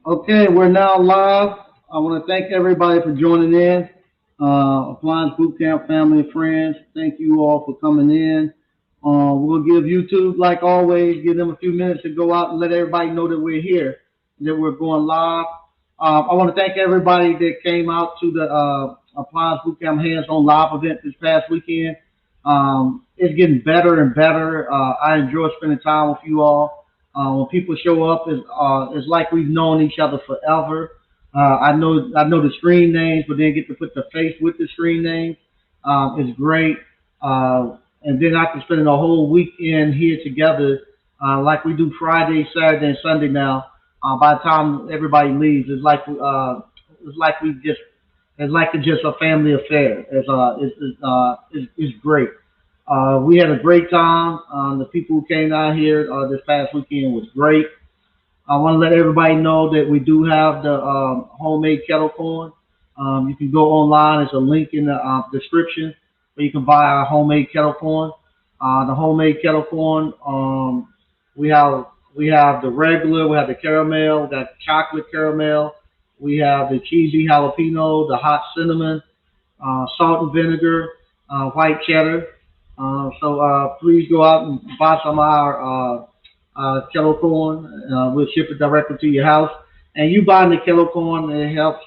Okay, we're now live. I want to thank everybody for joining in. Appliance Bootcamp family and friends, thank you all for coming in. We'll give YouTube, like always, give them a few minutes to go out and let everybody know that we're here, that we're going live. I want to thank everybody that came out to the Appliance Bootcamp hands-on live event this past weekend. It's getting better and better. I enjoy spending time with you all. When people show up, it's like we've known each other forever. I know the screen names, but then get to put the face with the screen names. It's great. And then I can spend the whole weekend here together, like we do Friday, Saturday, and Sunday now. By the time everybody leaves, it's like we just it's like it's just a family affair. It's great. We had a great time. The people who came out here this past weekend was great. I want to let everybody know that we do have the homemade kettle corn. You can go online. There's a link in the description where you can buy our homemade kettle corn. The homemade kettle corn. We have we have the regular. We have the caramel. We got chocolate caramel. We have the cheesy jalapeno, the hot cinnamon, salt and vinegar, white cheddar. So please go out and buy some of our kettle corn. We'll ship it directly to your house. And you buying the kettle corn, it helps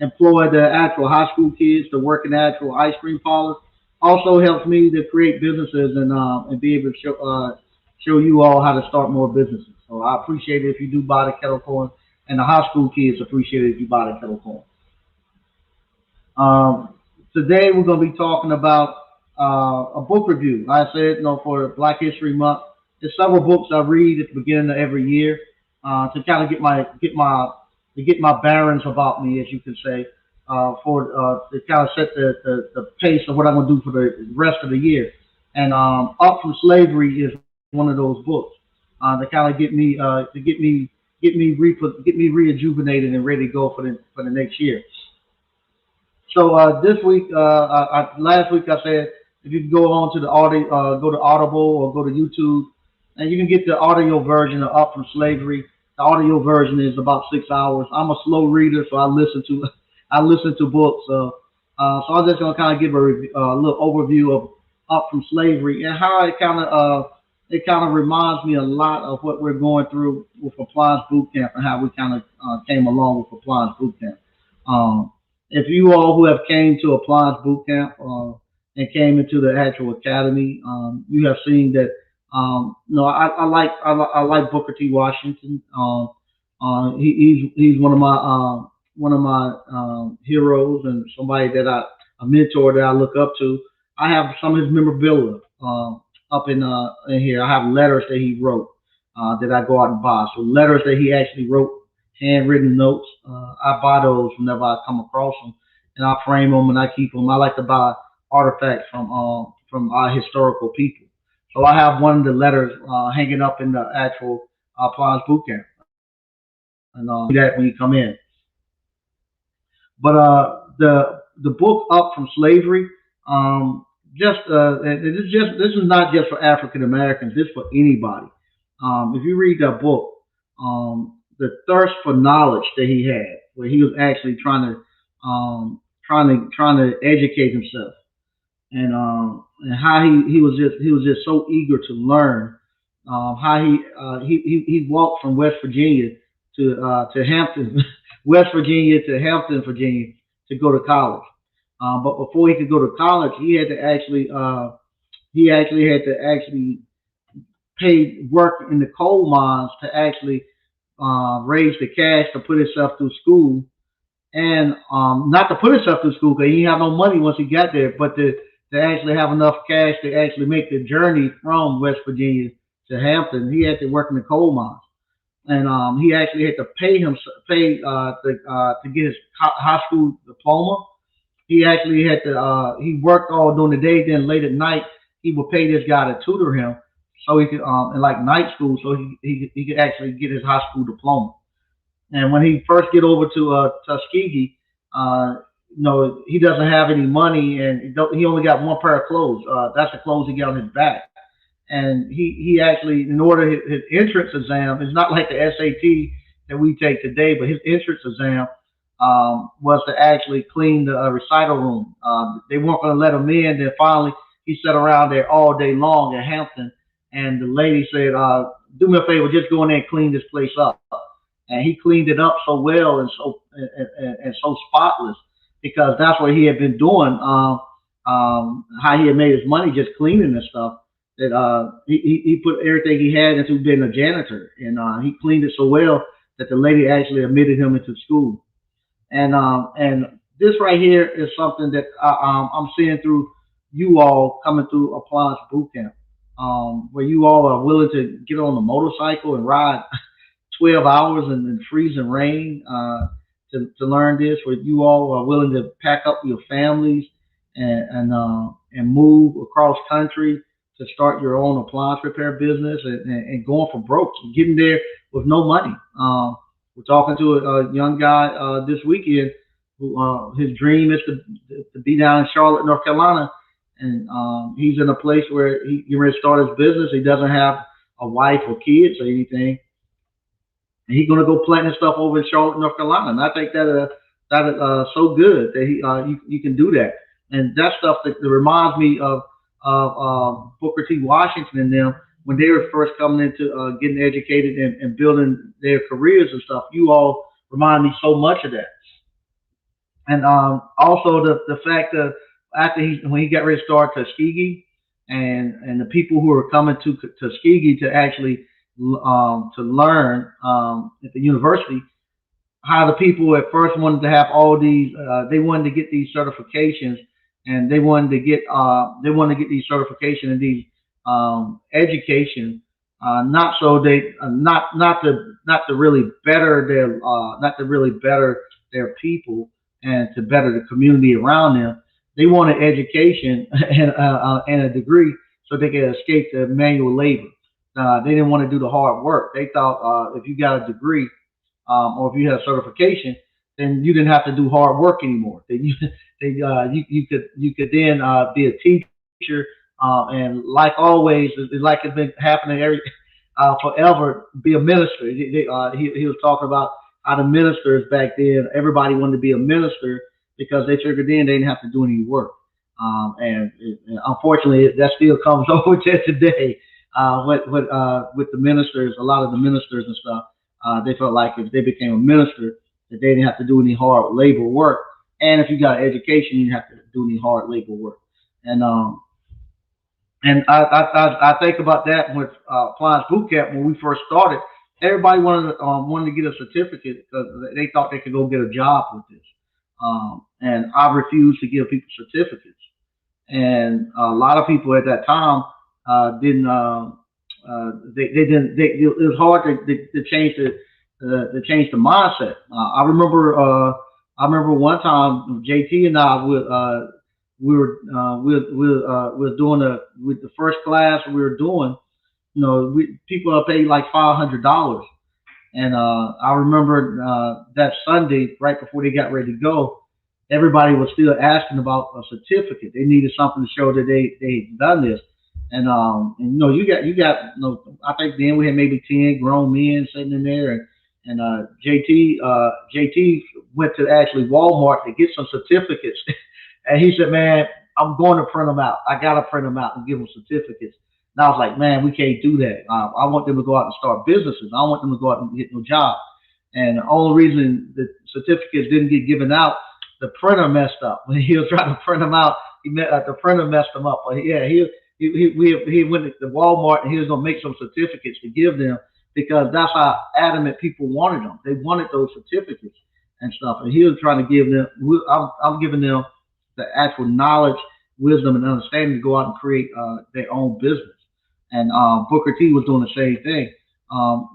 employ the actual high school kids to work in the actual ice cream parlors. Also helps me to create businesses and be able to show you all how to start more businesses. So I appreciate it if you do buy the kettle corn, and the high school kids appreciate it if you buy the kettle corn. Today we're going to be talking about a book review. Like I said, for Black History Month, there's several books I read at the beginning of every year to kind of get my bearings about me, as you can say, for to kind of set the pace of what I'm going to do for the rest of the year. And Up from Slavery is one of those books to kind of get me rejuvenated and ready to go for the next year. So this week, last week I said if you can go on to the go to Audible or go to YouTube, and you can get the audio version of Up from Slavery. The audio version is about 6 hours. I'm a slow reader, so I listen to I listen to books. So I'm just gonna kind of give a little overview of Up from Slavery and how it kind of reminds me a lot of what we're going through with Appliance Bootcamp and how we kind of came along with Appliance Bootcamp. If you all who have came to Appliance Bootcamp and came into the actual academy, you have seen that. I like Booker T. Washington. He's one of my heroes and somebody that a mentor that I look up to. I have some of his memorabilia up in here. I have letters that he wrote that I go out and buy. So letters that he actually wrote, handwritten notes. I buy those whenever I come across them, and I frame them and I keep them. I like to buy artifacts from our historical people. So I have one of the letters hanging up in the actual Appliance Bootcamp, and that when you come in. But the book Up from Slavery, just this is not just for African Americans. This is for anybody. If you read that book, the thirst for knowledge that he had, where he was actually trying to educate himself, and how he was just so eager to learn. How he walked from West Virginia to Hampton, West Virginia to Hampton, Virginia, to go to college. But before he could go to college, he actually had to actually pay work in the coal mines to actually raise the cash to put himself through school, and not to put himself through school because he didn't have no money once he got there, but to actually have enough cash to actually make the journey from West Virginia to Hampton. He had to work in the coal mines, and he actually had to to get his high school diploma. He actually had to he worked all during the day, then late at night he would pay this guy to tutor him so he could in like night school, so he could actually get his high school diploma. And when he first get over to Tuskegee, he doesn't have any money, and he only got one pair of clothes. That's the clothes he got on his back. And he actually, in order his entrance exam, it's not like the SAT. that we take today, but his entrance exam was to actually clean the recital room. They weren't going to let him in. Then finally, he sat around there all day long at Hampton, and the lady said, "Do me a favor, just go in there and clean this place up." And he cleaned it up so well and and so spotless because that's what he had been doing. How he had made his money just cleaning this stuff. That he put everything he had into being a janitor, and he cleaned it so well that the lady actually admitted him into school. And this right here is something that I'm seeing through you all coming through Appliance Boot Camp, where you all are willing to get on a motorcycle and ride 12 hours in freezing rain to learn this, where you all are willing to pack up your families and move across country to start your own appliance repair business and going for broke, getting there with no money. We're talking to a young guy this weekend who his dream is to be down in Charlotte, North Carolina, and he's in a place where he's ready to start his business. He doesn't have a wife or kids or anything, and he's gonna go plant his stuff over in Charlotte, North Carolina. And I think that is so good that you can do that. And that stuff that reminds me of Booker T. Washington and them when they were first coming into getting educated and building their careers and stuff. You all remind me so much of that. And also the fact that after when he got ready to start Tuskegee, and the people who were coming to Tuskegee to actually to learn at the university, how the people at first wanted to have all these, they wanted to get these certifications, and they wanted to get these certifications and these education, not so they not to really better their not to really better their people and to better the community around them. They wanted education and a degree so they could escape the manual labor. They didn't want to do the hard work. They thought if you got a degree or if you had a certification, then you didn't have to do hard work anymore. That you could then be a teacher and like always, like it's been happening forever, be a minister. He was talking about how the ministers back then, everybody wanted to be a minister because they figured then they didn't have to do any work. And unfortunately, that still comes over to today with the ministers. A lot of the ministers and stuff, they felt like if they became a minister, that they didn't have to do any hard labor work. And if you got an education, you didn't have to do any hard labor work. And I think about that with Appliance Boot Camp when we first started. Everybody wanted to get a certificate because they thought they could go get a job with this. And I refused to give people certificates. And a lot of people at that time didn't. They didn't. It was hard to change the mindset. I remember one time JT and I we were doing with the first class we were doing. You know, people are paid like $500, and I remember that Sunday right before they got ready to go, everybody was still asking about a certificate. They needed something to show that they done this, and you know you got I think then we had maybe 10 grown men sitting in there, and JT went to actually Walmart to get some certificates. And he said, "Man, I'm going to print them out. I got to print them out and give them certificates." And I was like, "Man, we can't do that. I want them to go out and start businesses. I want them to go out and get no job." And the only reason the certificates didn't get given out, the printer messed up. When he was trying to print them out, the printer messed them up. But yeah, he went to Walmart and he was going to make some certificates to give them because that's how adamant people wanted them. They wanted those certificates and stuff. And he was trying to give them, I'm giving them the actual knowledge, wisdom, and understanding to go out and create their own business. And Booker T was doing the same thing.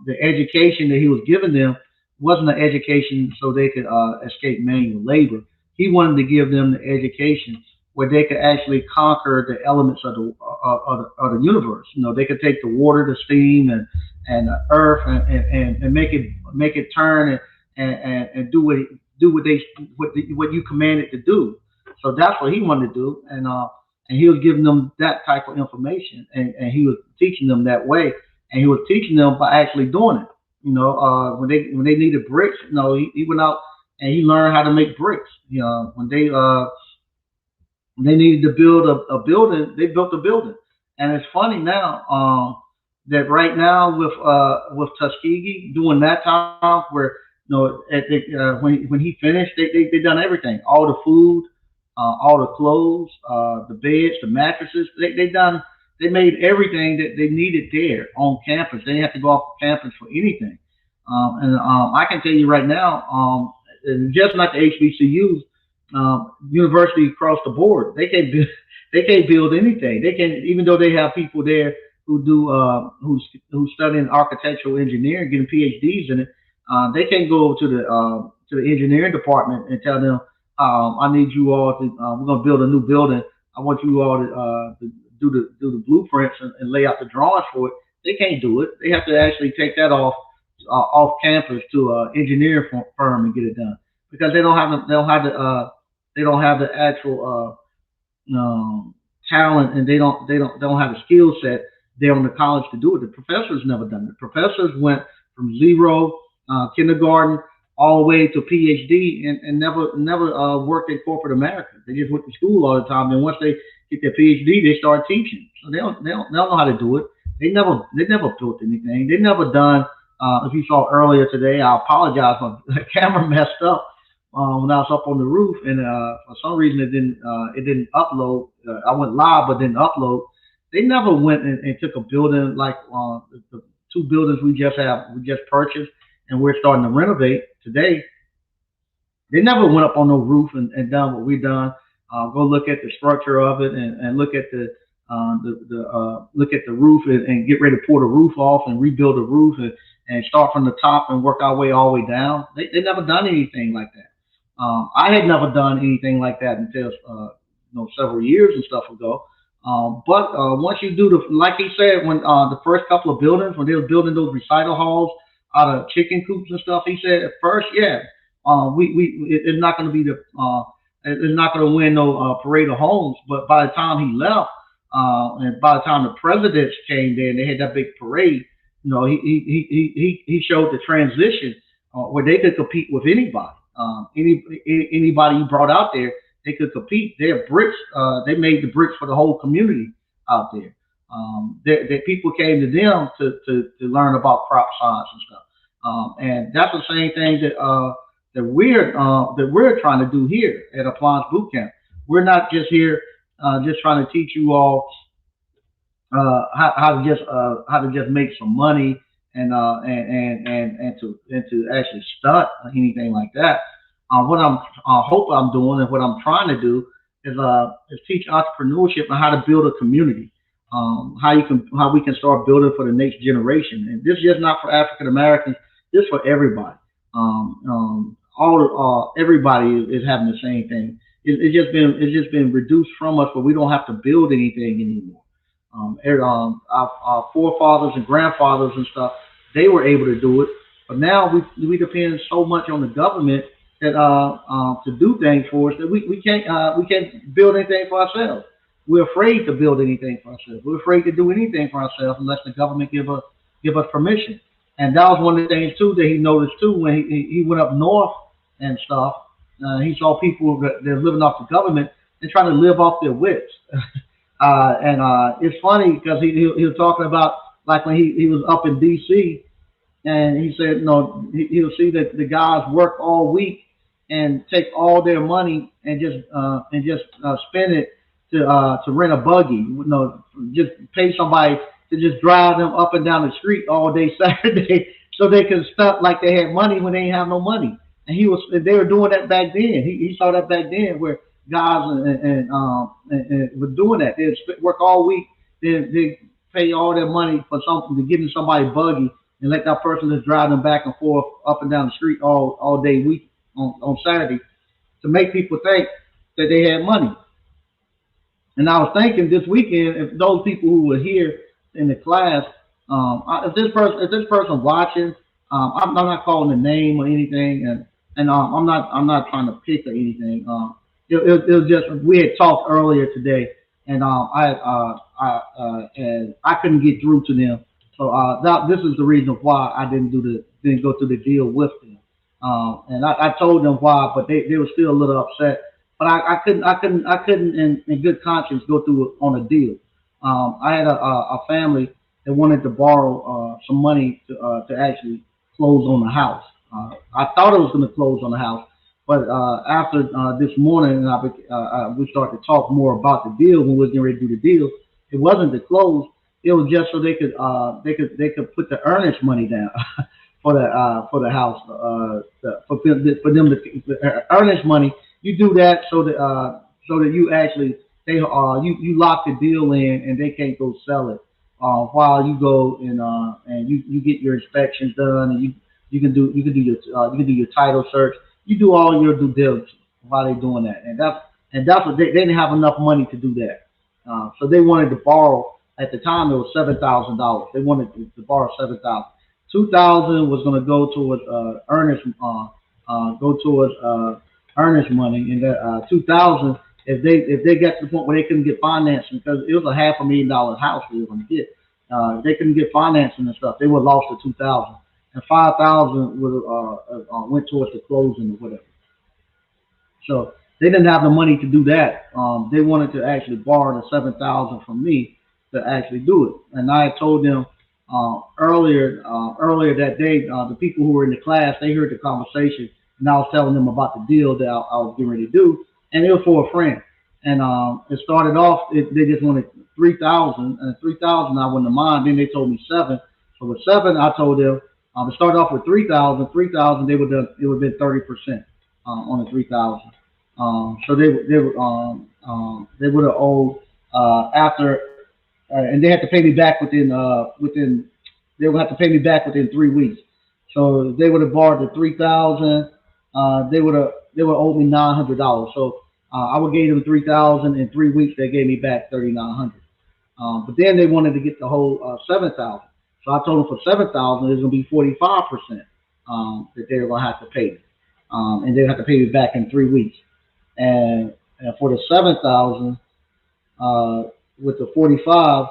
The education that he was giving them wasn't an education so they could escape manual labor. He wanted to give them the education where they could actually conquer the elements of the universe. You know, they could take the water, the steam, and the earth, and make it turn and do what you commanded to do. So that's what he wanted to do, and he was giving them that type of information, and he was teaching them that way, and he was teaching them by actually doing it. When they needed bricks, he went out and he learned how to make bricks. When they needed to build a building, they built a building. And it's funny now that right now with Tuskegee doing that time where when he finished, they done everything, all the food, all the clothes, the beds, the mattresses. They made everything that they needed there on campus. They didn't have to go off campus for anything. And I can tell you right now, and just like the HBCUs, university across the board, they can't build anything. They can, even though they have people there who do who's studying architectural engineering, getting PhDs in it. They can't go to the engineering department and tell them, I need you all to we're gonna build a new building. I want you all to do the blueprints and lay out the drawings for it. They can't do it. They have to actually take that off campus to an engineering firm and get it done because they don't have the actual talent, and they don't have the skill set there on the college to do it. The professors never done it. The professors went from zero kindergarten all the way to PhD and never worked in corporate America. They just went to school all the time. And once they get their PhD, they start teaching. So they don't know how to do it. They never built anything. They never done. If you saw earlier today, I apologize. My camera messed up when I was up on the roof, and for some reason it didn't upload. I went live, but didn't upload. They never went and took a building like the two buildings we just purchased, and we're starting to renovate today. They never went up on no roof and done what we done. Go look at the structure of it and look at look at the roof and get ready to pull the roof off and rebuild the roof and start from the top and work our way all the way down. They never done anything like that. I had never done anything like that until several years and stuff ago. But once you do like he said, when the first couple of buildings, when they were building those recital halls out of chicken coops and stuff, he said at first, yeah, it's not going to be it's not going to win no parade of homes. But by the time he left, and by the time the presidents came there and they had that big parade, he showed the transition where they could compete with anybody. Anybody you brought out there, they could compete. Their bricks, they made the bricks for the whole community out there. That people came to them to learn about crop science and stuff. And that's the same thing that we're trying to do here at Appliance Bootcamp. We're not just here just trying to teach you all how to just make some money and to actually stunt or anything like that. What I'm hope I'm doing and what I'm trying to do is teach entrepreneurship and how to build a community. How we can start building for the next generation. And this is just not for African Americans. This is for everybody. Everybody is having the same thing. It's just been reduced from us, but we don't have to build anything anymore. Our forefathers and grandfathers and stuff, they were able to do it, but now we depend so much on the government that to do things for us that we can't build anything for ourselves. We're afraid to build anything for ourselves. We're afraid to do anything for ourselves unless the government give us permission. And that was one of the things too that he noticed too when he went up north and stuff. He saw people that are living off the government and trying to live off their wits. It's funny because he was talking about like when he was up in D.C. and he said, he'll see that the guys work all week and take all their money and just spend it to rent a buggy. Just pay somebody to just drive them up and down the street all day Saturday so they can stunt like they had money when they didn't have no money. And they were doing that back then. He saw that back then where guys and were doing that. They'd work all week. They pay all their money for something to give them somebody a buggy and let that person just drive them back and forth up and down the street all day week on Saturday to make people think that they had money. And I was thinking this weekend, if those people who were here in the class, if this person watching, I'm not calling a name or anything, and I'm not trying to pick or anything. It was just we had talked earlier today, and and I couldn't get through to them. So this is the reason why I didn't do didn't go through the deal with them. And I told them why, but they were still a little upset. But I couldn't in good conscience go through on a deal. I had a family that wanted to borrow some money to actually close on the house. I thought it was going to close on the house, but after this morning, we started to talk more about the deal when we were getting ready to do the deal. It wasn't to close. It was just so they could put the earnest money down for the house for them to the earnest money. You do that so that you actually you lock the deal in and they can't go sell it while you go and you get your inspections done and you can do your title search. You do all your due diligence while they're doing that, and that's what they didn't have enough money to do that. So they wanted to borrow. At the time, it was $7,000. They wanted to borrow 7,000. 2,000 was going to go towards earnest money, and that 2,000, if they got to the point where they couldn't get financing because it was a $500,000 house they were going to get, they couldn't get financing and stuff. They would have lost the 2,000, and 5,000 would went towards the closing or whatever. So they didn't have the money to do that. They wanted to actually borrow the 7,000 from me to actually do it. And I told them earlier that day, the people who were in the class, they heard the conversation, and I was telling them about the deal that I was getting ready to do, and it was for a friend. And it started off, they just wanted 3,000, and 3,000 I wouldn't mind. Then they told me seven. So with seven, I told them it started off with 3,000. 3,000, it would have been 30% on the 3,000. So they would have owed after, and they had to pay me back they would have to pay me back within 3 weeks. So they would have borrowed the 3,000. They would owe me $900. So I would give them 3,000 in 3 weeks. They gave me back 3,900. But then they wanted to get the whole 7,000. So I told them for 7,000, it's going to be 45% that they were going to have to pay me, and they have to pay me back in 3 weeks. And for the 7,000, with the 45,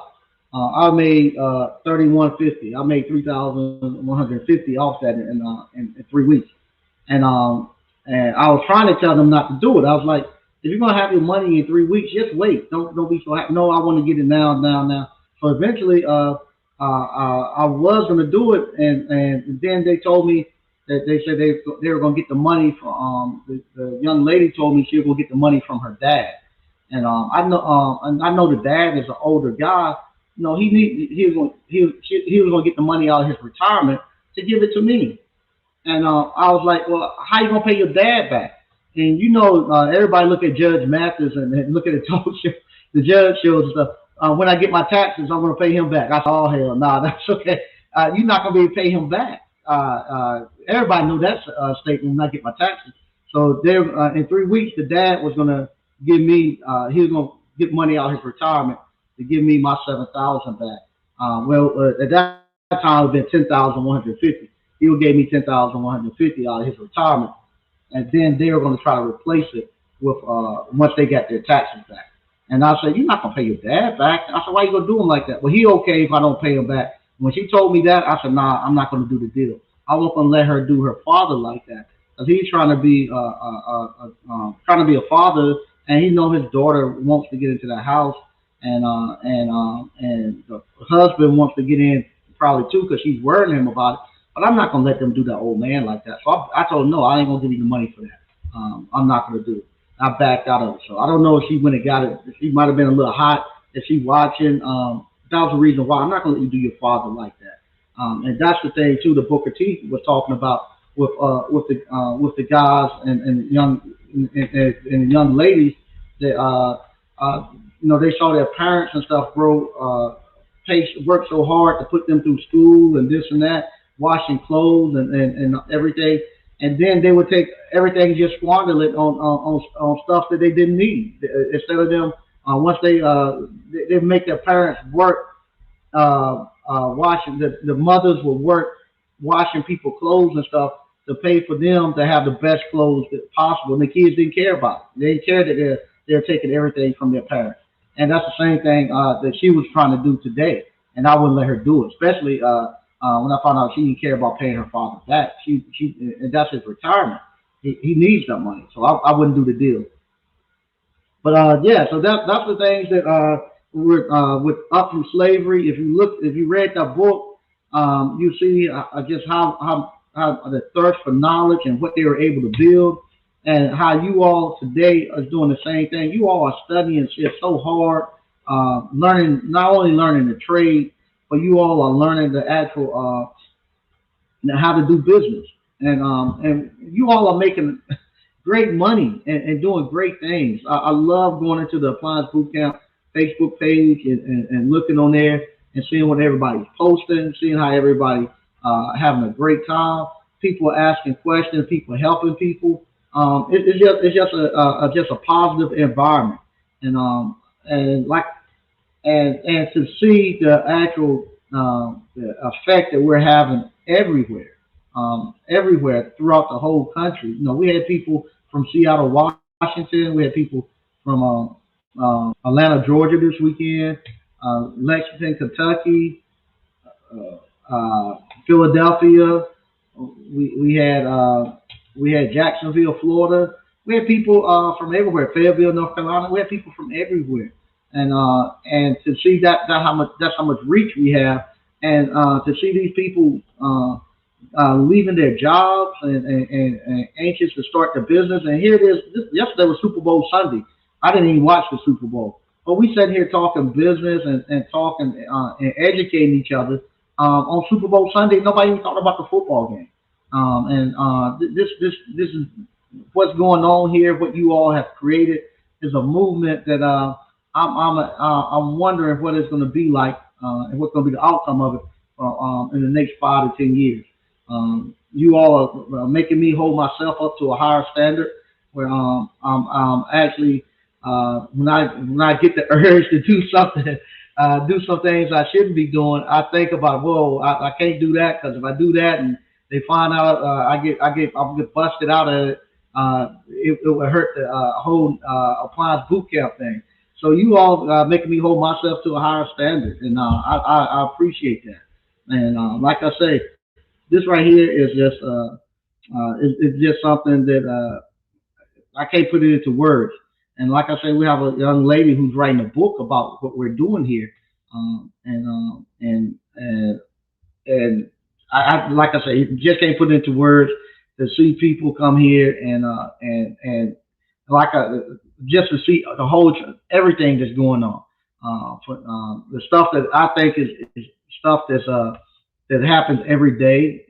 I made 3,150. I made 3,150 off that in 3 weeks. And I was trying to tell them not to do it. I was like, if you're gonna have your money in 3 weeks, just wait. Don't be so happy. No, I want to get it now. So eventually, I was gonna do it, and then they told me that they said they were gonna get the money from the young lady told me she was gonna get the money from her dad. And I know the dad is an older guy. You know, he was gonna get the money out of his retirement to give it to me. And I was like, well, how you gonna pay your dad back? And everybody look at Judge Mathis and look at the talk show, the judge shows and stuff. When I get my taxes, I'm gonna pay him back. I said, oh hell, nah, that's okay. You're not gonna be able to pay him back. Everybody knew that statement when I get my taxes. So there, in 3 weeks, the dad was gonna give me. He was gonna get money out of his retirement to give me my 7,000 back. At that time, it had been 10,150. He gave me 10,150 out of his retirement, and then they were going to try to replace it with once they got their taxes back. And I said, "You're not going to pay your dad back." I said, "Why you going to do him like that?" Well, he okay if I don't pay him back. When she told me that, I said, "Nah, I'm not going to do the deal. I wasn't going to let her do her father like that, because he's trying to be a father, and he know his daughter wants to get into the house, and the husband wants to get in probably too, because she's worrying him about it. But I'm not gonna let them do that old man like that." So I told him, no, I ain't gonna give you the money for that. I'm not gonna do it. I backed out of it. So I don't know if she went and got it. She might have been a little hot. If she watching, that was the reason why. I'm not gonna let you do your father like that. And that's the thing too. The Booker T was talking about with the guys and young ladies that they saw their parents and stuff work so hard to put them through school and this and that, washing clothes and everything, and then they would take everything and just squander it on stuff that they didn't need. Instead of them, once they make their parents work, washing, the mothers will work washing people clothes and stuff to pay for them to have the best clothes that possible, and the kids didn't care about it. They didn't care that they're taking everything from their parents. And that's the same thing that she was trying to do today, and I wouldn't let her do it, especially when I found out she didn't care about paying her father back. And that's his retirement. He needs that money, so I wouldn't do the deal. But yeah, so that's the things that with Up From Slavery. If you read that book, you see just how the thirst for knowledge and what they were able to build, and how you all today are doing the same thing. You all are studying shit so hard, learning not only learning the trade, but you all are learning the actual how to do business, and you all are making great money and doing great things. I love going into the Appliance Bootcamp Facebook page and looking on there and seeing what everybody's posting, seeing how everybody having a great time. People asking questions, people helping people. It's just a positive environment, and and like and to see the actual the effect that we're having everywhere, everywhere throughout the whole country. You know, we had people from Seattle, Washington. We had people from Atlanta, Georgia this weekend, Lexington, Kentucky, Philadelphia. We had Jacksonville, Florida. We had people from everywhere. Fayetteville, North Carolina. We had people from everywhere, and to see that's how much reach we have, and to see these people leaving their jobs and anxious to start their business. And here it is. Yesterday was Super Bowl Sunday. I didn't even watch the Super Bowl, but we sat here talking business and talking and educating each other on Super Bowl Sunday. Nobody even talked about the football game. This is what's going on here. What you all have created is a movement that I'm wondering what it's going to be like and what's going to be the outcome of it in the next 5 to 10 years. You all are making me hold myself up to a higher standard where I'm actually when I get the urge to do something, do some things I shouldn't be doing, I think about, whoa, I can't do that, because if I do that and they find out I'll get busted out of it, it will hurt the whole appliance boot camp thing. So you all making me hold myself to a higher standard, and I appreciate that. And like I say, this right here is just it's just something that I can't put it into words. And like I say, we have a young lady who's writing a book about what we're doing here, and like I say, you just can't put it into words. To see people come here and like just to see the whole everything that's going on, the stuff that I think is stuff that happens every day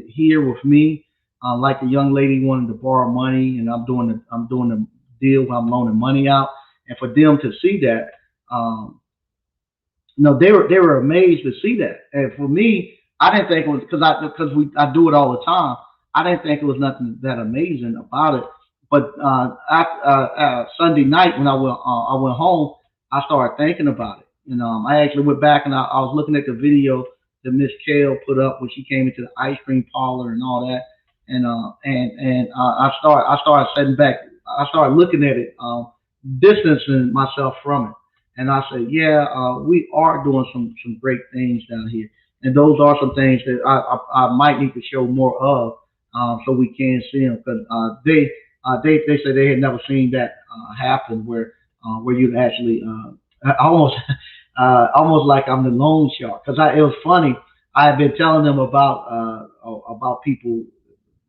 here with me. Like the young lady wanted to borrow money, and I'm doing the deal where I'm loaning money out, and for them to see that, they were amazed to see that. And for me, I didn't think it was I do it all the time. I didn't think it was nothing that amazing about it. But Sunday night when I went home, I started thinking about it. I actually went back and I was looking at the video that Miss Kale put up when she came into the ice cream parlor and all that, I started sitting back. I started looking at it, distancing myself from it, and I said, yeah, we are doing some great things down here, and those are some things that I might need to show more of, so we can see them, because they said they had never seen that happen where you actually almost almost like I'm the loan shark, because it was funny. I had been telling them about people,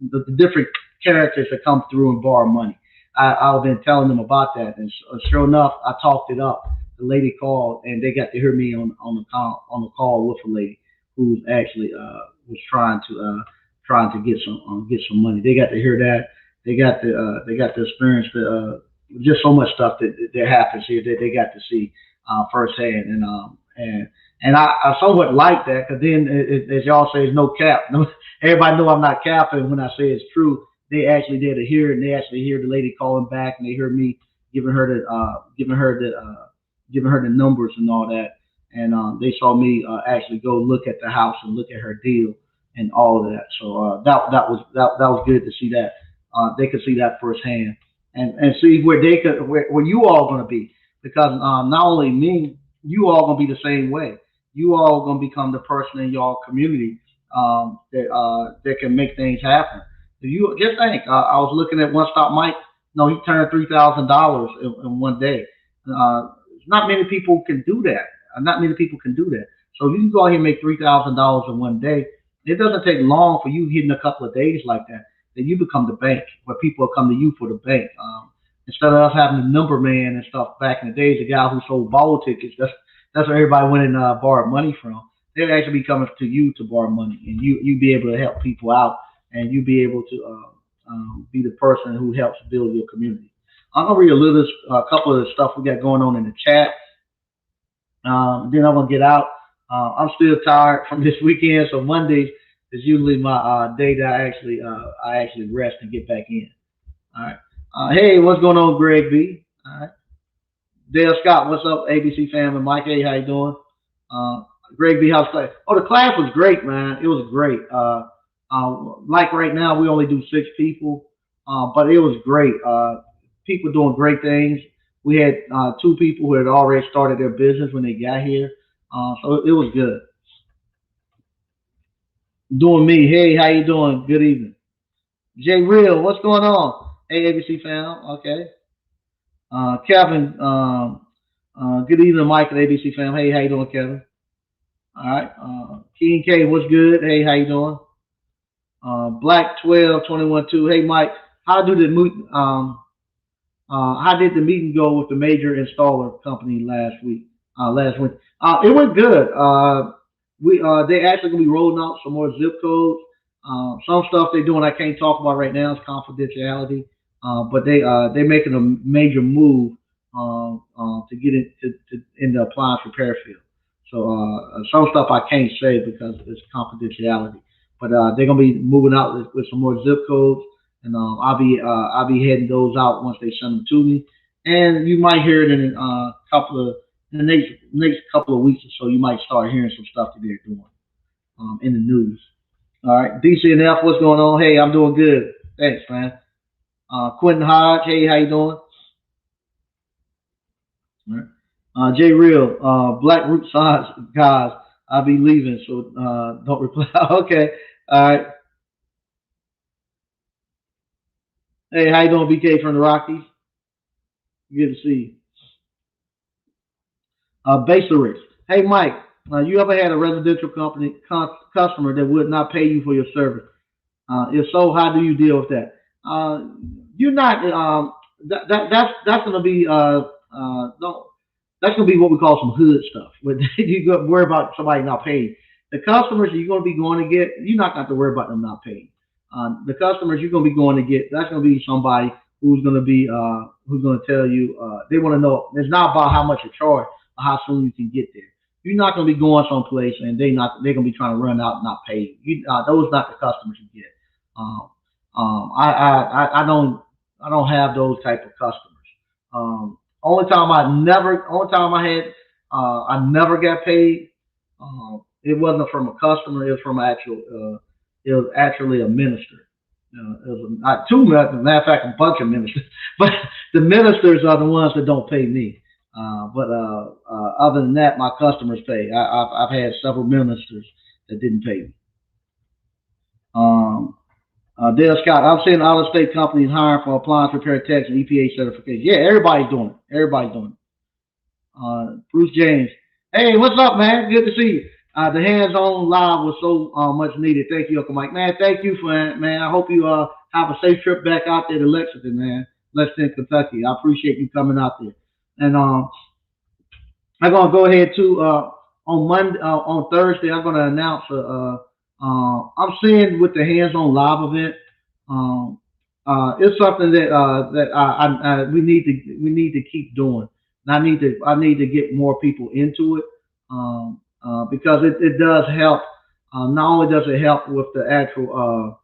the different characters that come through and borrow money. I've been telling them about that, and sure enough, I talked it up. The lady called, and they got to hear me on the call with a lady who actually was trying to get some money. They got to hear that. They got to experience just so much stuff that happens here that they got to see firsthand, and I somewhat like that, because then, as y'all say, it's no cap. No, everybody know I'm not capping when I say it's true. They actually did to hear it, and they actually hear the lady calling back, and they hear me giving her the numbers and all that, and they saw me actually go look at the house and look at her deal and all of that. So that was good to see that. They could see that firsthand, and see where you all going to be, because not only me, you all going to be the same way. you all gonna become the person in your community that can make things happen. If you just think, I was looking at One Stop Mike. No, he turned $3,000 in one day. Uh, not many people can do that. Not many people can do that. So if you can go ahead and make $3,000 in one day, it doesn't take long for you hitting a couple of days like that. Then you become the bank, where people come to you for the bank. Instead of us having the number man and stuff back in the days, the guy who sold ball tickets, that's where everybody went and borrowed money from. They'd actually be coming to you to borrow money, and you be able to help people out, and you be able to be the person who helps build your community. I'm gonna read a couple of the stuff we got going on in the chat. Then I'm gonna get out. I'm still tired from this weekend, so Mondays is usually my day that I actually rest and get back in. All right. Hey, what's going on, Greg B? All right. Dale Scott, what's up, ABC fam and Mike? Hey, how you doing? Uh, Greg B, how's class? Oh, the class was great, man. It was great. Like right now, we only do 6 people, but it was great. People doing great things. We had 2 people who had already started their business when they got here, so it was good. Doing me. Hey, how you doing? Good evening. Jay Real, what's going on? Hey, ABC fam. Okay. Kevin, good evening, Mike at ABC fam. Hey, how you doing, Kevin? All right. King K, what's good? Hey, how you doing? Black 12 21 2. Hey, Mike, how do the how did the meeting go with the major installer company last week? Last week, it went good. We They actually gonna be rolling out some more zip codes. Some stuff they're doing I can't talk about right now. It's confidentiality. But they're making a major move to get in the appliance repair field. So some stuff I can't say because it's confidentiality. But they're gonna be moving out with some more zip codes, and I'll be heading those out once they send them to me. And you might hear it in a couple of in the next couple of weeks or so. You might start hearing some stuff that they're doing in the news. All right, DCNF, what's going on? Hey, I'm doing good. Thanks, man. Quentin Hodge, hey, how you doing? All right. Jay Real, Black Root Science guys, I'll be leaving, so don't reply. Okay, all right. Hey, how you doing, BK from the Rockies? Good to see you. Baserix, hey, Mike, you ever had a residential company customer that would not pay you for your service? If so, how do you deal with that? You're not. That's going to be no, that's going to be what we call some hood stuff. When you go worry about somebody not paying, the customers you're going to be going to get, you're not going to have to worry about them not paying. The customers you're going to be going to get, that's going to be somebody who's going to tell you they want to know. It's not about how much you charge or how soon you can get there. You're not going to be going someplace and they're going to be trying to run out and not pay you. Those not the customers you get. Um, I don't have those type of customers. Only time I never got paid. It wasn't from a customer. It was from it was actually a minister. It was not two, matter of fact, a bunch of ministers. But the ministers are the ones that don't pay me. But other than that, my customers pay. I've had several ministers that didn't pay me. Um, Dale Scott, I'm seeing out of state companies hiring for appliance repair techs and EPA certification. Yeah, everybody's doing it. Everybody's doing it. Bruce James, hey, what's up, man? Good to see you. The hands-on live was so much needed. Thank you, Uncle Mike. Man, thank you for that, man. I hope you have a safe trip back out there to Lexington, man. Lexington, Kentucky. I appreciate you coming out there. And I'm gonna go ahead to on Thursday. I'm gonna announce. I'm seeing with the hands-on live event. Um, it's something that we need to keep doing. And I need to get more people into it because it does help. Not only does it help with the actual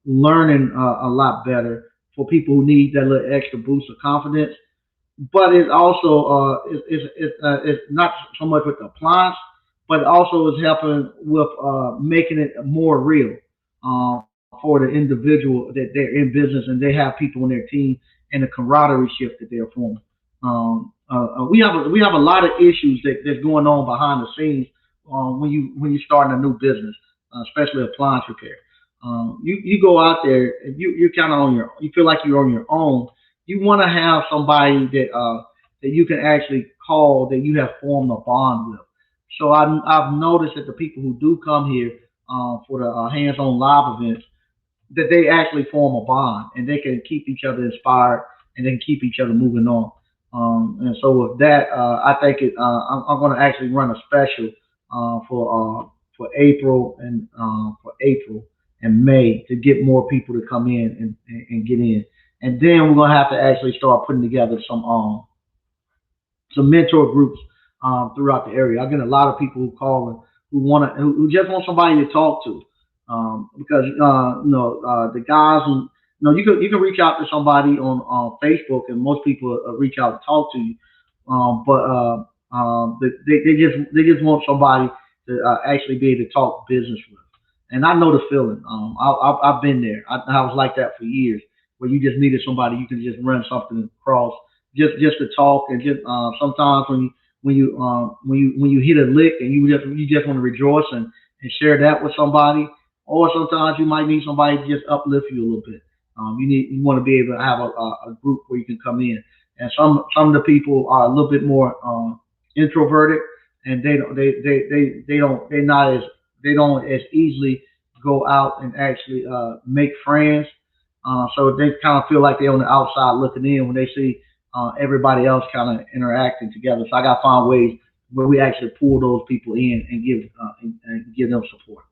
learning a lot better for people who need that little extra boost of confidence, but it also it's not so much with the appliance, but it also is helping with making it more real for the individual that they're in business and they have people on their team and the camaraderie shift that they're forming. We have a lot of issues that's going on behind the scenes when you starting a new business, especially appliance repair. You go out there and you're kind of on your, you feel like you're on your own. You want to have somebody that you can actually call, that you have formed a bond with. So I've noticed that the people who do come here for the hands-on live events, that they actually form a bond and they can keep each other inspired and then keep each other moving on. And so with that, I think I'm going to actually run a special for April and May to get more people to come in and get in. And then we're going to have to actually start putting together some mentor groups throughout the area. I get a lot of people who call and who just want somebody to talk to, because the guys who, you can reach out to somebody on Facebook, and most people reach out to talk to you, but they just want somebody to actually be able to talk business with. And I know the feeling. I've been there. I was like that for years, where you just needed somebody you can just run something across, just to talk, and just sometimes when you hit a lick and you just want to rejoice and share that with somebody, or sometimes you might need somebody to just uplift you a little bit. You want to be able to have a group where you can come in, and some of the people are a little bit more introverted, and they don't as easily go out and actually make friends. So they kind of feel like they're on the outside looking in when they see everybody else kind of interacting together. So I got to find ways where we actually pull those people in and give them support.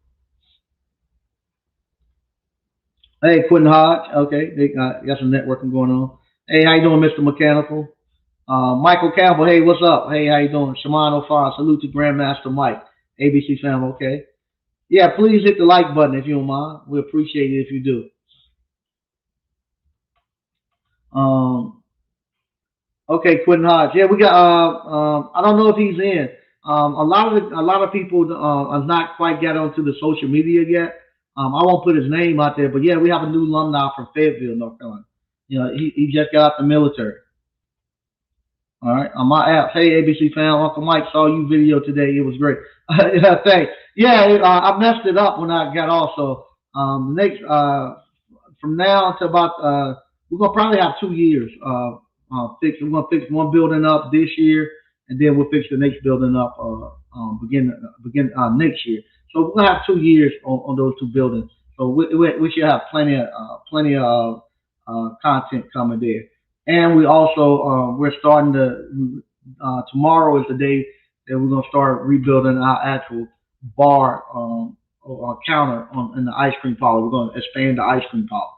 Hey, Quentin Hodge. Okay, they got some networking going on. Hey, how you doing, Mr. Mechanical? Michael Campbell. Hey, what's up? Hey, how you doing? Shimano Farr. Salute to Grandmaster Mike. ABC fam. Okay. Yeah, please hit the like button if you don't mind. We appreciate it if you do. Um, okay, Quentin Hodge. Yeah, we got. I don't know if he's in. A lot of people are not quite got onto the social media yet. I won't put his name out there, but yeah, we have a new alumni from Fayetteville, North Carolina. He just got out the military. All right, on my app. Hey, ABC fam, Uncle Mike saw you video today. It was great. Yeah, thanks. Yeah, I messed it up when I got off. So next from now to about we're gonna probably have 2 years fix. We're gonna fix one building up this year, and then we'll fix the next building up begin next year. So we're gonna have 2 years on those two buildings. So we should have plenty of content coming there. And we also we're starting to tomorrow is the day that we're gonna start rebuilding our actual bar or counter in the ice cream parlor. We're gonna expand the ice cream parlor.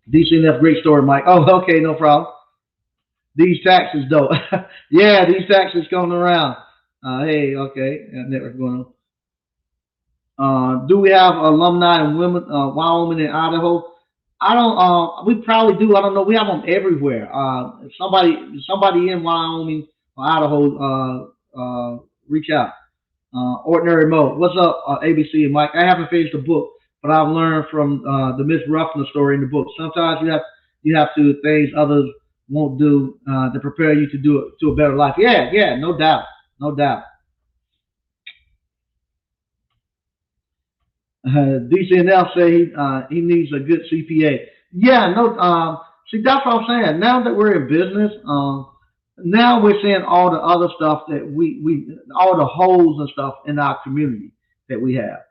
DCNF, great story, Mike. Oh, okay, no problem. These taxes, though. Yeah, these taxes coming around. Hey, okay, network going on. Do we have alumni in women, Wyoming and Idaho? I don't. We probably do. I don't know. We have them everywhere. Somebody in Wyoming or Idaho, reach out. Ordinary Mode. What's up, ABC and Mike? I haven't finished the book, but I've learned from the Miss Ruffner story in the book. Sometimes you have to things others won't do to prepare you to do it to a better life. Yeah, yeah, no doubt, no doubt. DCNL say he needs a good CPA. Yeah, no. See, that's what I'm saying. Now that we're in business, now we're seeing all the other stuff that we all the holes and stuff in our community that we have.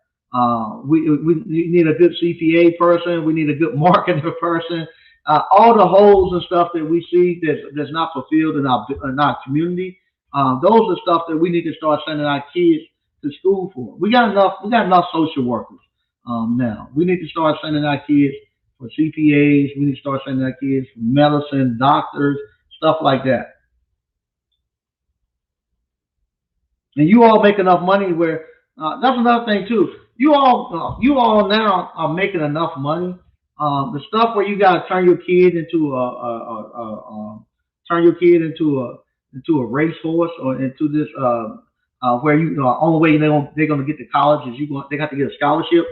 We need a good CPA person. We need a good marketing person. All the holes and stuff that we see that's not fulfilled in our community. Those are stuff that we need to start sending our kids to school for. We got enough social workers now. We need to start sending our kids for CPAs. We need to start sending our kids for medicine, doctors, stuff like that. And you all make enough money where that's another thing too. You all now are making enough money. The stuff where you gotta turn your kid into a racehorse or into this where only way they're gonna get to college is they got to get a scholarship.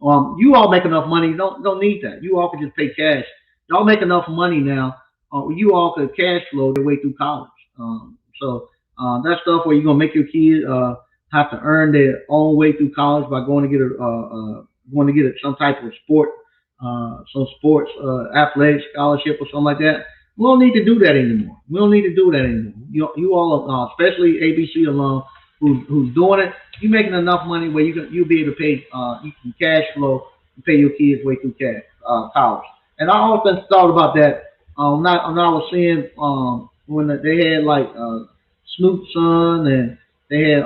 You all make enough money. Don't need that. You all can just pay cash. Y'all make enough money now you all could cash flow their way through college. So that stuff where you're gonna make your kids have to earn their own way through college by going to get some type of some sports athletic scholarship or something like that. We don't need to do that anymore. We don't need to do that anymore. You all, especially ABC alum, who's doing it, you making enough money where you'll be able to pay, you can cash flow and pay your kids way through college. And I often thought about that when I was seeing when they had like Snoop's son, and they had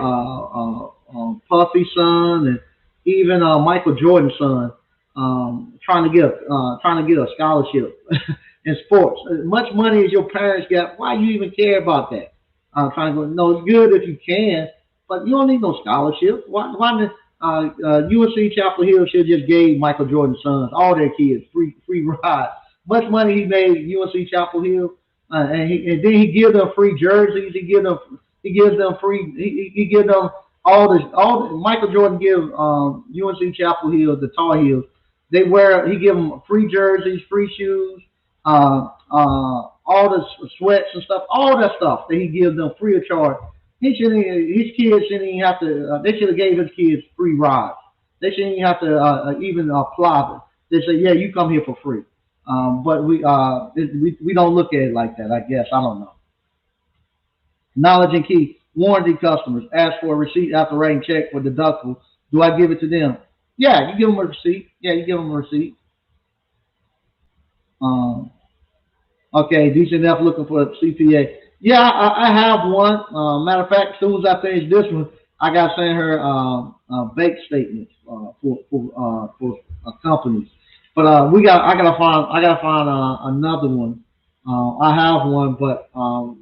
Puffy's son, and even Michael Jordan's son, trying to get a scholarship in sports. As much money as your parents got, why you even care about that? Trying to go, no, it's good if you can, but you don't need no scholarship. Why UNC Chapel Hill should just gave Michael Jordan's sons, all their kids, free rides. Much money he made UNC Chapel Hill, and then he give them free jerseys. He gives them free. He gives them all the Michael Jordan give UNC Chapel Hill, the Tar Heels. They wear. He give them free jerseys, free shoes, all the sweats and stuff, all that stuff that he gives them free of charge. His kids shouldn't even have to. They should have gave his kids free rides. They shouldn't even have to even apply. They say, yeah, you come here for free. But we don't look at it like that. I guess I don't know. Knowledge and key. Warranty customers ask for a receipt after writing check for deductible. Do I give it to them? Yeah, you give them a receipt. Yeah, you give them a receipt. Um, okay, decent enough looking for a CPA. Yeah, I have one. Matter of fact, as soon as I finish this one, I got to send her bank statements for companies. But I gotta find another one. I have one, but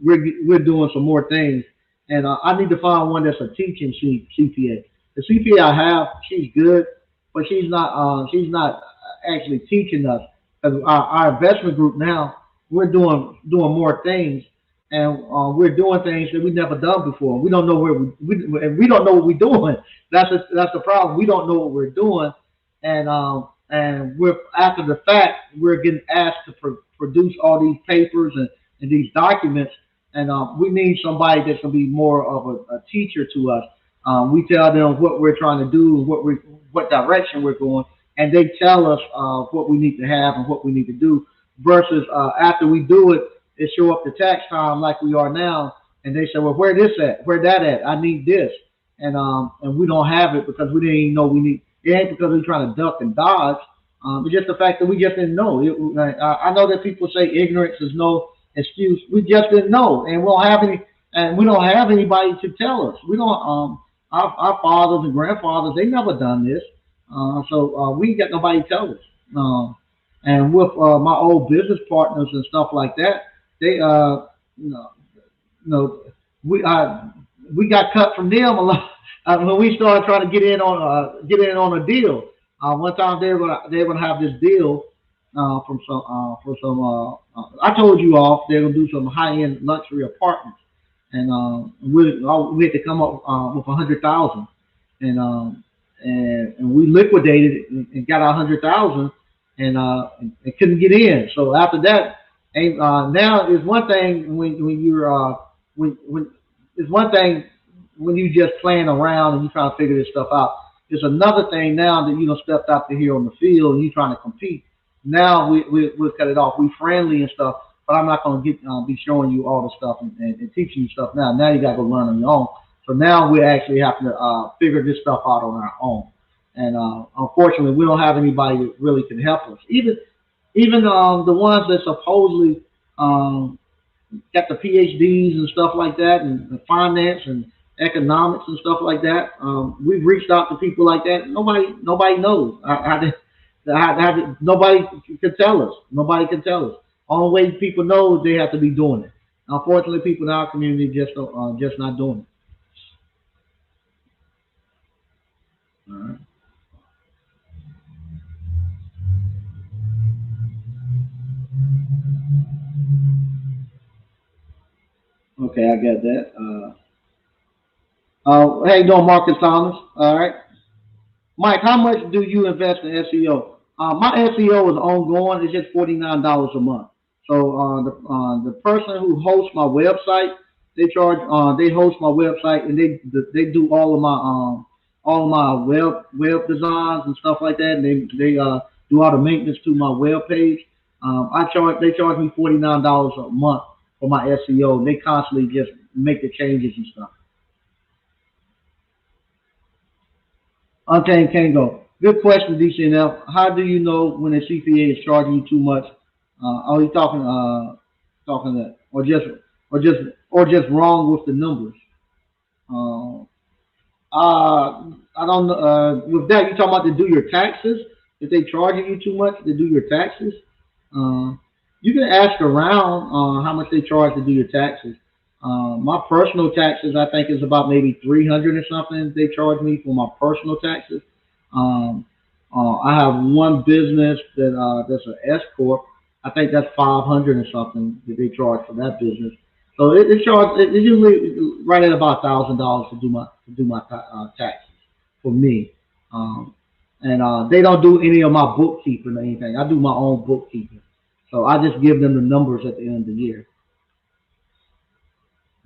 we're doing some more things, and I need to find one that's a teaching CPA. The CPA I have, she's good, but she's not actually teaching us. Because our investment group now, we're doing more things, and we're doing things that we've never done before. We don't know we don't know what we're doing. That's the problem. We don't know what we're doing, and we're after the fact we're getting asked to produce all these papers and these documents, and we need somebody that's going to be more of a teacher to us. We tell them what we're trying to do, what direction we're going, and they tell us what we need to have and what we need to do. Versus after we do it, it show up the tax time like we are now, and they say, well, where this at? Where that at? I need this, and we don't have it because we didn't even know we need. It ain't because we're trying to duck and dodge. It's just the fact that we just didn't know. I know that people say ignorance is no excuse. We just didn't know, and we don't have anybody to tell us. We don't. Our fathers and grandfathers, they never done this, so we ain't got nobody to tell us. And with my old business partners and stuff like that, they you know, you know we got cut from them a lot when we started trying to get in on a deal. One time they were gonna have this deal from some for some. I told you all they're gonna do some high end luxury apartments, and we had to come up with 100,000, and we liquidated it and got our 100,000, and couldn't get in. So after that, now is one thing when you're when it's one thing when you just playing around and you trying to figure this stuff out. It's another thing now that you know stepped out to here on the field and you trying to compete. Now we'll cut it off. We friendly and stuff, but I'm not gonna be showing you all the stuff and teaching you stuff now. Now you gotta go learn on your own. So now we actually have to figure this stuff out on our own. And unfortunately, we don't have anybody that really can help us. Even the ones that supposedly got the PhDs and stuff like that, and finance and economics and stuff like that. We've reached out to people like that. Nobody knows. Nobody can tell us. Nobody can tell us. Only way people know they have to be doing it. Unfortunately, people in our community just not doing it. All right. Okay, I got that. How you doing, Marcus Thomas? All right, Mike. How much do you invest in SEO? My SEO is ongoing. It's just $49 a month. So the person who hosts my website, they host my website, and they do all of my web designs and stuff like that. And they do all the maintenance to my web page. They charge me $49 a month for my SEO. They constantly just make the changes and stuff. Okay, can't go. Good question, DCNF. How do you know when a CPA is charging you too much? Are you talking that, or just wrong with the numbers? Uh, I don't know. With that, you talking about to do your taxes? If they charging you too much to do your taxes, uh, you can ask around how much they charge to do your taxes. My personal taxes, I think, is about maybe 300 or something. They charge me for my personal taxes. Um, I have one business that's an S corp. I think that's 500 or something that they charge for that business. So it's usually right at about $1,000 to do my taxes for me. Um, and they don't do any of my bookkeeping or anything. I do my own bookkeeping. So I just give them the numbers at the end of the year.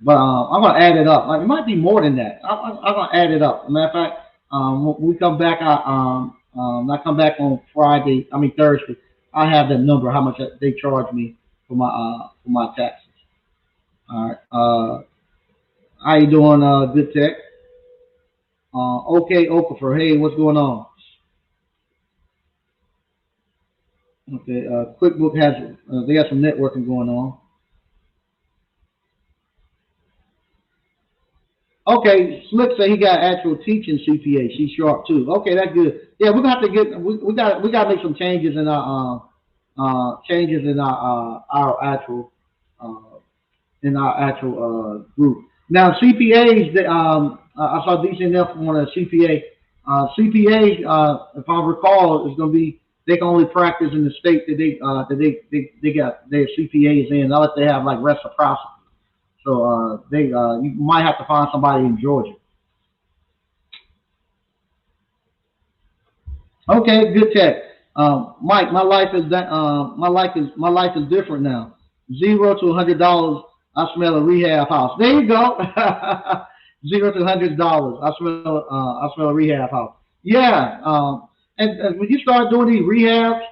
But I'm gonna add it up. Like, it might be more than that. I'm gonna add it up. As a matter of fact, when we come back, I come back on Friday. I mean Thursday. I have that number. How much they charge me for my taxes. All right. How you doing? Good tech. Okay, Okafor. Hey, what's going on? Okay. QuickBook has they got some networking going on. Okay, Slick said he got actual teaching CPA. She's sharp too. Okay, that's good. Yeah, we're gonna have to get we got to make some changes in our actual uh, group. Now CPAs, I saw DCNF on a CPA. CPAs, if I recall, is going to be they can only practice in the state that they got their CPAs in, unless they have like reciprocity. So they you might have to find somebody in Georgia. Okay, good tech. Mike, my life is different now. $0 to $100, I smell a rehab house. There you go. $0 to $100, I smell a rehab house. Yeah. And when you start doing these rehabs,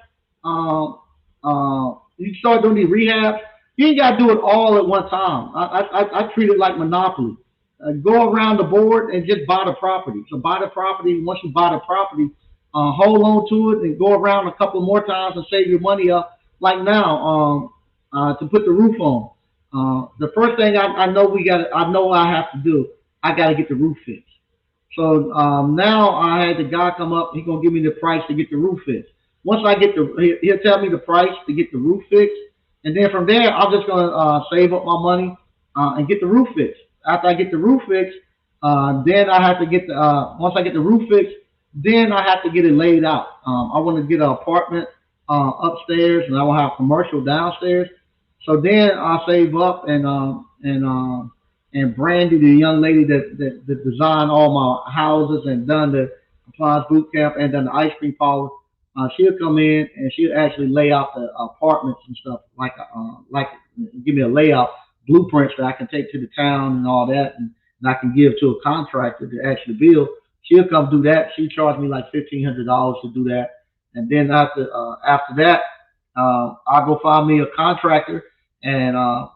you start doing these rehabs, you ain't got to do it all at one time. I treat it like Monopoly. Go around the board and just buy the property. So buy the property. Once you buy the property, hold on to it and go around a couple more times and save your money up. Like now, to put the roof on. The first thing I know I have to do, I got to get the roof fixed. So now I had the guy come up. He's gonna give me the price to get the roof fixed. Once I get he'll tell me the price to get the roof fixed, and then from there I'm just gonna save up my money and get the roof fixed. After I get the roof fixed, then I have to get the once I get the roof fixed, then I have to get it laid out. I want to get an apartment upstairs, and I will have commercial downstairs. So then I'll save up and Brandy, the young lady that designed all my houses and done the appliance boot camp and done the ice cream parlor, she'll come in and she'll actually lay out the apartments and stuff like give me a layout blueprints that I can take to the town and all that, and I can give to a contractor to actually build. She'll come do that. She charged me like $1,500 to do that, and then after that, I'll go find me a contractor, and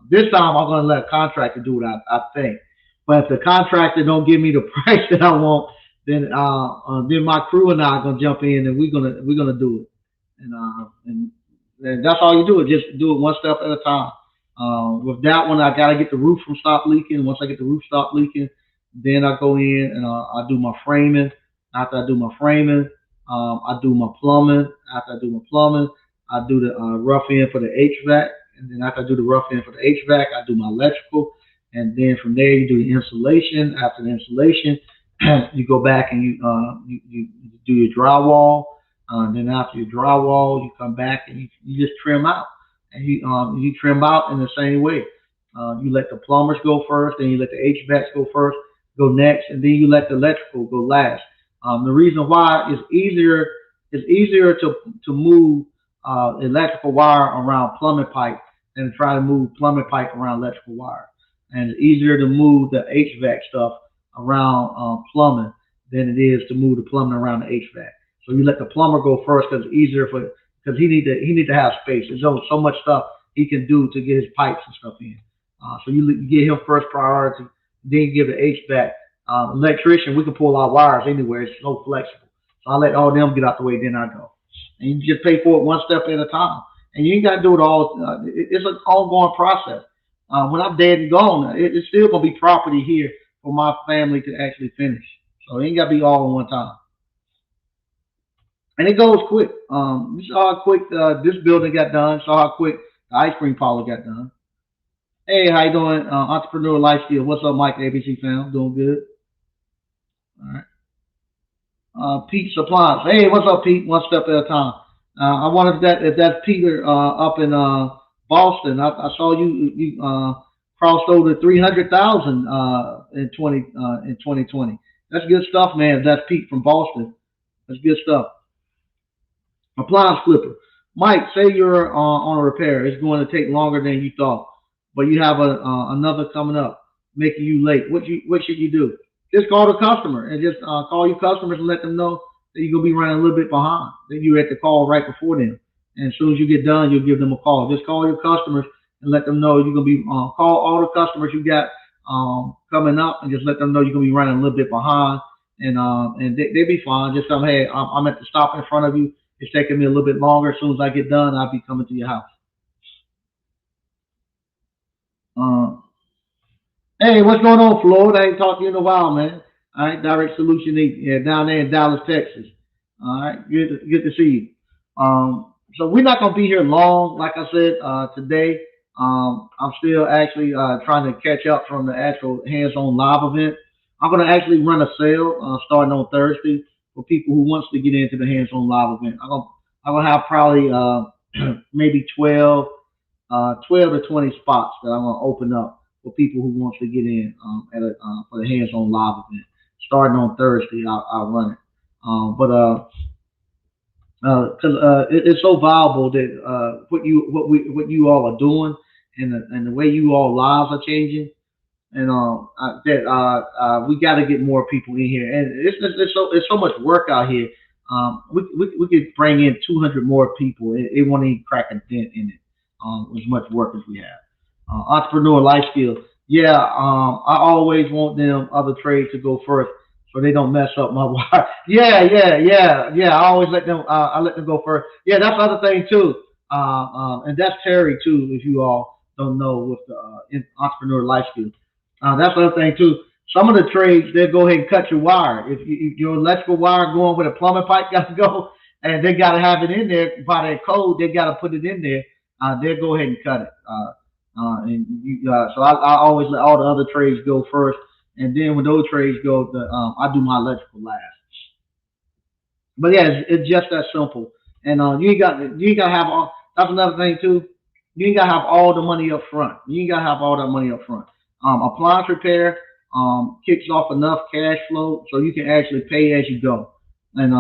this time I'm gonna let a contractor do what I think. But if the contractor don't give me the price that I want, then my crew and I are gonna jump in and we're gonna do it. And that's all you do is just do it one step at a time. With that one, I gotta get the roof from stop leaking. Once I get the roof stop leaking, then I go in and I do my framing. After I do my framing, I do my plumbing. After I do my plumbing, I do the rough end for the HVAC. And then after I do the rough end for the HVAC, I do my electrical. And then from there, you do the insulation. After the insulation, you go back and you do your drywall. Then after your drywall, you come back and you just trim out. And you trim out in the same way. You let the plumbers go first, then you let the HVACs go first, go next, and then you let the electrical go last. The reason why is easier to move electrical wire around plumbing pipe than to try to move plumbing pipe around electrical wire. And it's easier to move the HVAC stuff around plumbing than it is to move the plumbing around the HVAC. So you let the plumber go first because it's easier for because he need to have space. There's so much stuff he can do to get his pipes and stuff in. So you get him first priority, then you give the HVAC. Electrician, we can pull our wires anywhere. It's so flexible. So I let all them get out the way, then I go. And you just pay for it one step at a time. And you ain't got to do it all. It's an ongoing process. When I'm dead and gone, it's still going to be property here for my family to actually finish. So it ain't got to be all in one time. And it goes quick. You saw how quick this building got done. Saw how quick the ice cream parlor got done. Hey, how you doing? Entrepreneurial life skill. What's up, Mike? ABC fam, doing good. All right. Pete's Appliance. Hey, what's up, Pete? One step at a time. I wonder if that's Peter up in Boston. I saw you crossed over 300,000 in 2020. That's good stuff, man. If that's Pete from Boston, that's good stuff. Appliance flipper. Mike, say you're on a repair. It's going to take longer than you thought, but you have another coming up, making you late. What should you do? Just call the customer and just call your customers and let them know that you're going to be running a little bit behind. That you had to call right before them. And as soon as you get done, you'll give them a call. Just call your customers and let them know you're going to be, call all the customers you got coming up and just let them know you're going to be running a little bit behind. And they be fine. Just tell them, hey, I'm at the stop in front of you. It's taking me a little bit longer. As soon as I get done, I'll be coming to your house. Hey, what's going on, Floyd? I ain't talked to you in a while, man. All right, Direct Solution 8, yeah, down there in Dallas, Texas. All right, good to see you. So we're not gonna be here long, like I said today. I'm still actually trying to catch up from the actual hands-on live event. I'm gonna actually run a sale starting on Thursday for people who wants to get into the hands-on live event. I'm gonna have probably maybe 12 to 20 spots that I'm gonna open up for people who wants to get in for the hands-on live event. Starting on Thursday, I'll run it. But because it's so valuable that what you all are doing and the way you all lives are changing, and that we got to get more people in here, and it's so much work out here. We could bring in 200 more people. It won't even crack a dent in it. As much work as we have. Entrepreneur life skills. Yeah, I always want them other trades to go first so they don't mess up my wire. Yeah. I always let them. I let them go first. Yeah, that's the other thing too. And that's Terry too. If you all don't know with the entrepreneur life skills, that's the other thing too. Some of the trades they'll go ahead and cut your wire. If your electrical wire going where the plumbing pipe got to go, and they got to have it in there by their code, they got to put it in there. They'll go ahead and cut it. So I always let all the other trades go first, and then when those trades go, I do my electrical last. But yeah, it's just that simple. And you ain't got to have all. That's another thing too. You ain't got to have all the money up front. You ain't got to have all that money up front. Appliance repair kicks off enough cash flow so you can actually pay as you go. And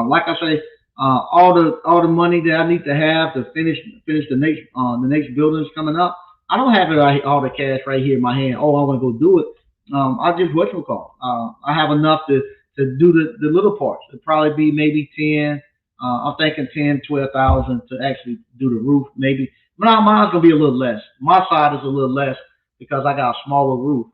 like I say, all the money that I need to have to finish the next buildings coming up. I don't have all the cash right here in my hand. Oh, I want to go do it. I just whatchamacallit. I have enough to do the little parts. It'd probably be maybe 10. I'm thinking 10, 12,000 to actually do the roof. Maybe mine's gonna be a little less. My side is a little less because I got a smaller roof.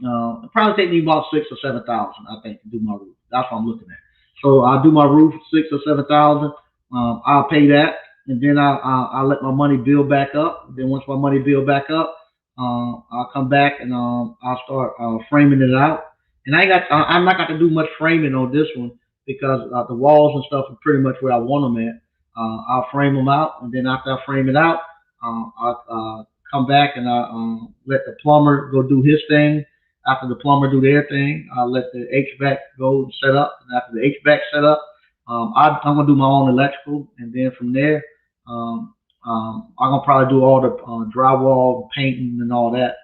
It'll probably take me about 6 or 7,000, I think, to do my roof. That's what I'm looking at. So I'll do my roof 6 or 7,000. I'll pay that, and then I'll let my money build back up. Then once my money build back up, I'll come back and I'll start framing it out. And I'm not going to do much framing on this one because the walls and stuff are pretty much where I want them at. I'll frame them out, and then after I frame it out, I'll come back and I'll let the plumber go do his thing. After the plumber do their thing, I'll let the HVAC go set up. And after the HVAC set up, I'm gonna do my own electrical, and then from there, I'm gonna probably do all the drywall, painting, and all that,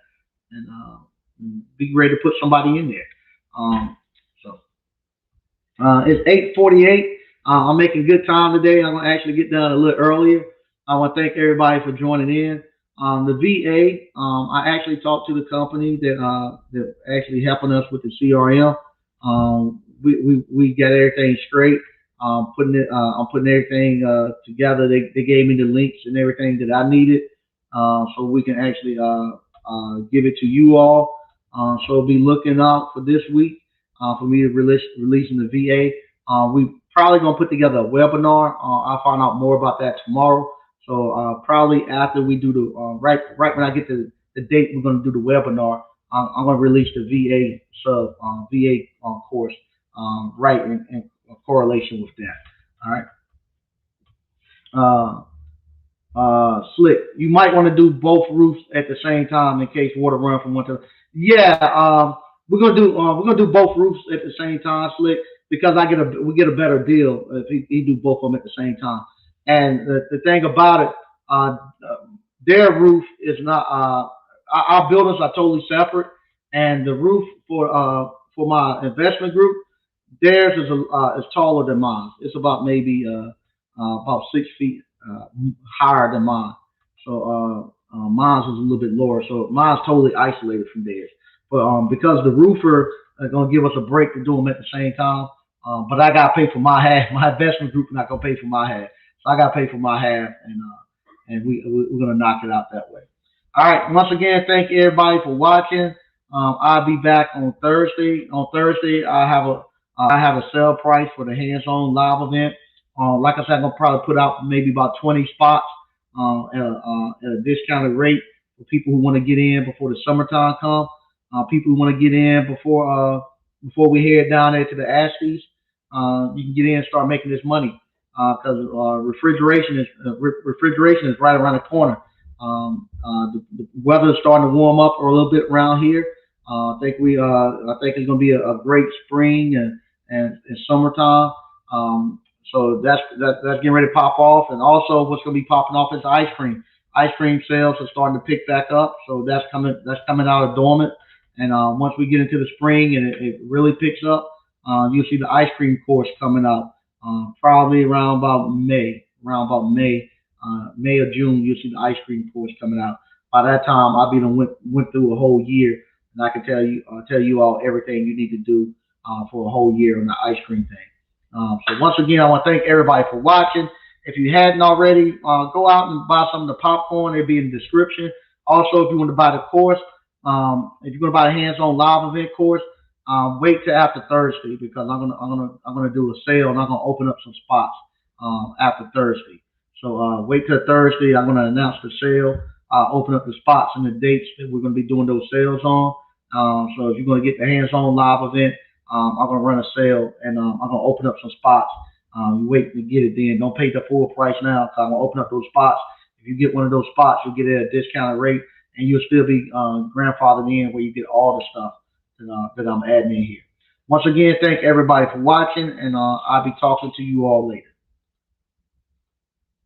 and be ready to put somebody in there. So it's 8:48. I'm making good time today. I'm gonna actually get done a little earlier. I want to thank everybody for joining in. The VA, I actually talked to the company that actually helping us with the CRM. We got everything straight. I'm putting everything together. They gave me the links and everything that I needed, so we can actually give it to you all. So be looking out for this week for me to releasing the VA. We probably gonna put together a webinar. I'll find out more about that tomorrow. So probably after we do the right when I get the date, we're gonna do the webinar. I'm gonna release the VA VA course right in correlation with that. All right. Slick. You might want to do both roofs at the same time in case water run from one to. Yeah, we're gonna do both roofs at the same time, Slick, because we get a better deal if he do both of them at the same time. And the thing about it, uh, their roof is not. Our buildings are totally separate, and the roof for my investment group, theirs is taller than mine. It's about maybe about 6 feet higher than mine. So mine's is a little bit lower. So mine's totally isolated from theirs. But because the roofer is gonna give us a break to do them at the same time, but I gotta pay for my half. My investment group is not gonna pay for my half, so I gotta pay for my half, and we're gonna knock it out that way. All right. Once again, thank you everybody for watching. I'll be back on Thursday. On Thursday, I have a sale price for the hands-on live event. Like I said, I'm gonna probably put out maybe about 20 spots at a discounted rate for people who want to get in before the summertime comes. People who want to get in before we head down there to the Asties. You can get in and start making this money because refrigeration is right around the corner. The weather is starting to warm up a little bit around here. I think it's going to be a great spring and summertime. So that's getting ready to pop off, and also what's going to be popping off is ice cream. Ice cream sales are starting to pick back up, so that's coming out of dormant. And once we get into the spring and it really picks up, you'll see the ice cream course coming out probably May or June. You'll see the ice cream course coming out. By that time, I'll be done went through a whole year, and I can tell you all everything you need to do for a whole year on the ice cream thing. So once again, I want to thank everybody for watching. If you hadn't already, go out and buy some of the popcorn. It'll be in the description. Also, if you want to buy the course, if you're going to buy the hands-on live event course, wait till after Thursday because I'm gonna do a sale and I'm gonna open up some spots after Thursday. So wait till Thursday. I'm gonna announce the sale. Open up the spots and the dates that we're gonna be doing those sales on. So if you're gonna get the hands-on live event, I'm gonna run a sale and I'm gonna open up some spots. Wait to get it then. Don't pay the full price now because I'm gonna open up those spots. If you get one of those spots, you'll get it at a discounted rate and you'll still be grandfathered in where you get all the stuff that I'm adding in here. Once again, thank everybody for watching, and I'll be talking to you all later.